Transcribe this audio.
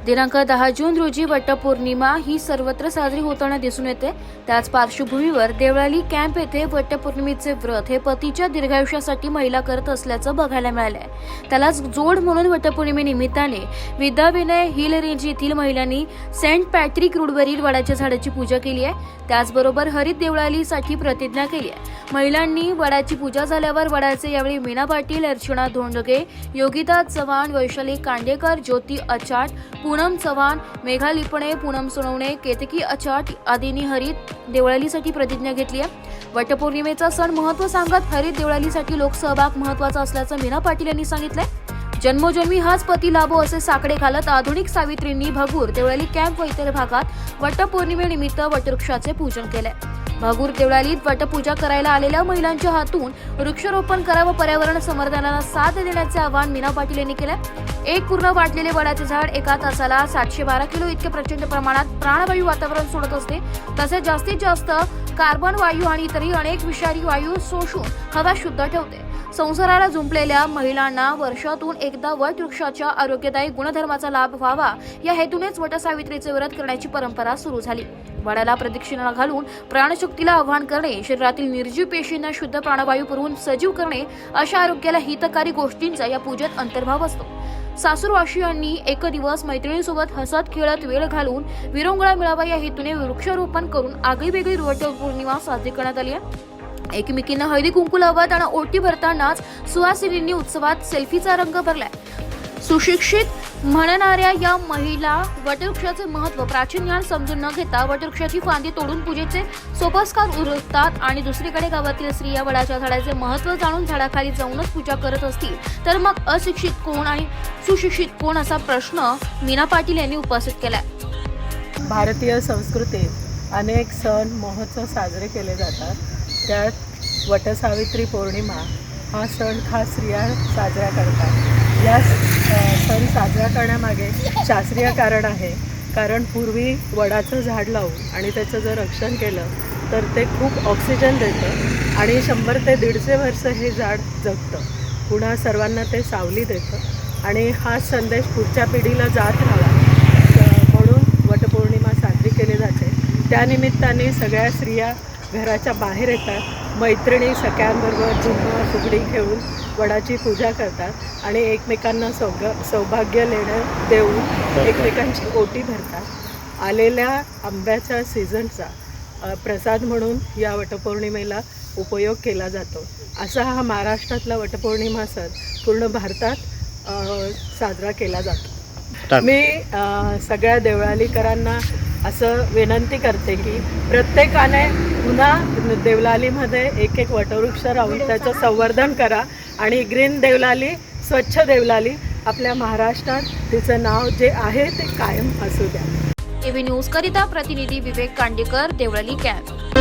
दिनांक 10 जून रोजी वटपौर्णिमा ही सर्वत्र साजरी होताना दिसून येते। त्याच पार्श्वभूमीवर देवळाली कॅम्प येथे वटपौर्णिमेचे व्रत हे पतीच्या दीर्घायुष्यासाठी महिला करत असल्याचं बघायला मिळालंय। त्यालाच जोड म्हणून वटपौर्णिमेनिमित्ताने विद्याविनय हिल रेंज येथील महिलांनी सेंट पॅट्रिक रोडवरील वडाच्या झाडाची पूजा केली आहे। त्याचबरोबर हरित देवळालीसाठी प्रतिज्ञा केली आहे। महिलांनी वडाची पूजा झाल्यावर वडाचे यावेळी मीना पाटील, अर्चना धोंडगे, योगिता चव्हाण, वैशाली कांडेकर, ज्योती अचाट, पूनम चव्हाण, मेघा लिपणे, पूनम सोनवणे, केतकी अचाट आदींनी हरित देवळालीसाठी प्रतिज्ञा घेतली आहे। वटपौर्णिमेचा सण महत्त्व सांगत हरित देवळालीसाठी लोकसहभाग महत्त्वाचा असल्याचं मीना पाटील यांनी सांगितलंय। जन्मोजन्मी हाच पती लाभो असे साकडे घालत आधुनिक सावित्रींनी भगूर देवळाली कॅम्प व इतर भागात वटपौर्णिमेनिमित्त वटवृक्षाचे पूजन केले। भगूर देवळालीत वटपूजा करायला आलेल्या महिलांच्या हातून वृक्षारोपण करा व पर्यावरण संवर्धनाला साथ देण्याचे आवाहन मीना पाटील यांनी केले। एक पूर्ण वाढलेले वडाचे झाड एका तासाला 712 किलो इतके प्रचंड प्रमाणात प्राणवायू वातावरण सोडत असते। तसेच जास्तीत जास्त कार्बन वायू आणि इतरही अनेक विषारी वायू शोषून हवा शुद्ध ठेवते। संसाराला जुंपलेल्या महिलांना वर्षातून एकदा वटवृक्षाच्या आरोग्यदायी गुणधर्माचा लाभ व्हावा या हेतूनेच वटसावित्रीचे व्रत करण्याची परंपरा सुरू झाली। वडाला प्रदक्षिणा घालून प्राणशक्तीला आवाहन करणे, शरीरातील निर्जीव पेशींना शुद्ध प्राणवायू पुरवून सजीव करणे अशा आरोग्याला हितकारी गोष्टींचा या पूजेत अंतर्भाव असतो। सासूरवासियांनी एक दिवस मैत्रिणीसोबत हसत खेळत वेळ घालून विरंगुळा मिळावा या हेतूने वृक्षारोपण करून आगळीवेगळी वटपौर्णिमा साजरी करण्यात आली आहे। एकमेकींना हळदी कुंकू लावत आणि ओटी भरतानाच सुहासिनींनी उत्सवात सेल्फीचा रंग भरलाय। सुशिक्षित म्हणणाऱ्या या महिला वटवृक्षाचे महत्त्व प्राचीन ज्ञान समजून न घेता वटवृक्षाची फांदी तोडून पूजेचे सोपस्कार उरकतात आणि दुसरीकडे गावातील स्त्रिया वडाच्या झाडाचे महत्त्व जाणून झाडाखाली जाऊनच पूजा करत असतील तर मग अशिक्षित कोण आणि सुशिक्षित कोण असा प्रश्न मीना पाटील यांनी उपस्थित केलाय। भारतीय संस्कृतीत अनेक सण महोत्सव साजरे केले जातात। त्यात वटसावित्री पौर्णिमा हा सण खास स्त्रिया साजरा करतात। या सण साजरा करण्यामागे शास्त्रीय कारण आहे। कारण पूर्वी वडाचं झाड लावून आणि त्याचं जर रक्षण केलं तर ते खूप ऑक्सिजन देतं आणि 100 ते 150 वर्ष हे झाड जगतं। पुन्हा सर्वांना ते सावली देतं आणि हा संदेश पुढच्या पिढीला जात राहावा म्हणून वटपौर्णिमा साजरी केली जाते। त्यानिमित्ताने सगळ्या स्त्रिया घराच्या बाहेर येतात, मैत्रिणी सख्यांबरोबर झुंबर फुगडी खेळून वडाची पूजा करतात आणि एकमेकांना सौभाग्य देऊन एकमेकांची ओटी भरतात। आलेल्या आंब्याच्या सीझनचा प्रसाद म्हणून या वटपौर्णिमेला उपयोग केला जातो। असा हा महाराष्ट्रातला वटपौर्णिमा सण पूर्ण भारतात साजरा केला जातो। मी सगळ्या देवळालीकरांना असं विनंती करते की प्रत्येकाने पुन्हा देवलालीमध्ये एक वटवृक्ष लावून त्याचं संवर्धन करा आणि ग्रीन देवलाली, स्वच्छ देवलाली आपल्या महाराष्ट्रात तिचं नाव जे आहे ते कायम असू द्या। एबी न्यूज करिता प्रतिनिधी विवेक कांडेकर, देवळाली कॅम्प।